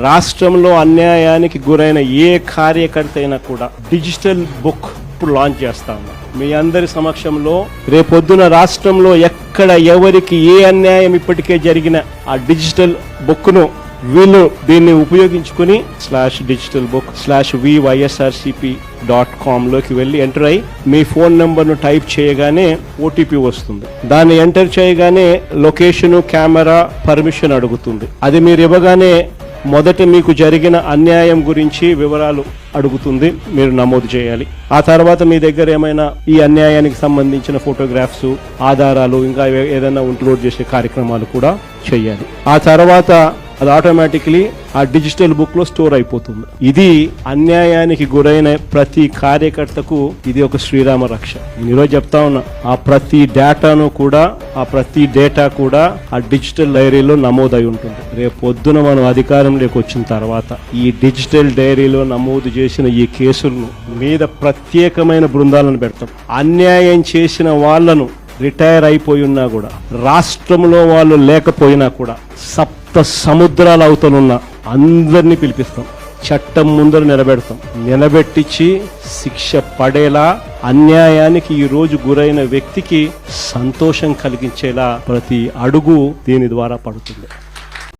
రాష్ట్రంలో అన్యాయానికి గురైన ఏ కార్యకర్త అయినా కూడా డిజిటల్ బుక్ ఇప్పుడు లాంచ్ చేస్తాము మీ అందరి సమక్షంలో. రేపొద్దున రాష్ట్రంలో ఎక్కడ ఎవరికి ఏ అన్యాయం ఇప్పటికే జరిగిన ఆ డిజిటల్ బుక్ను వీళ్ళు దీన్ని ఉపయోగించుకుని /digitalbook/vySRCP.com లోకి వెళ్ళి ఎంటర్ అయ్యి మీ ఫోన్ నెంబర్ను టైప్ చేయగానే ఓటీపీ వస్తుంది. దాన్ని ఎంటర్ చేయగానే లొకేషన్, కెమెరా, పర్మిషన్ అడుగుతుంది. అది మీరు ఇవ్వగానే మొదట మీకు జరిగిన అన్యాయం గురించి వివరాలు అడుగుతుంది, మీరు నమోదు చేయాలి. ఆ తర్వాత మీ దగ్గర ఏమైనా ఈ అన్యాయానికి సంబంధించిన ఫోటోగ్రాఫ్స్, ఆధారాలు, ఇంకా ఏదైనా అప్లోడ్ చేసే కార్యక్రమాలు కూడా చేయాలి. ఆ తర్వాత అది ఆటోమేటిక్లీ ఆ డిజిటల్ బుక్ లో స్టోర్ అయిపోతుంది. ఇది అన్యాయానికి గురైన ప్రతి కార్యకర్తకు ఇది ఒక శ్రీరామ రక్ష. నేను ఈరోజు చెప్తా ఉన్నా, ఆ ప్రతి డేటా కూడా ఆ డిజిటల్ డైరీలో నమోదై ఉంటుంది. రేపు పొద్దున మనం అధికారంలోకి వచ్చిన తర్వాత ఈ డిజిటల్ డైరీలో నమోదు చేసిన ఈ కేసులను మీద ప్రత్యేకమైన బృందాలను పెడతాం. అన్యాయం చేసిన వాళ్లను రిటైర్ అయిపోయి ఉన్నా కూడా, రాష్ట్రంలో వాళ్ళు లేకపోయినా కూడా, సప్త సముద్రాల అవతలున్న అందరినీ పిలిపిస్తాం. చట్టం ముందర నిలబెట్టించి శిక్ష పడేలా, అన్యాయానికి ఈ రోజు గురైన వ్యక్తికి సంతోషం కలిగించేలా ప్రతి అడుగు దీని ద్వారా పడుతుంది.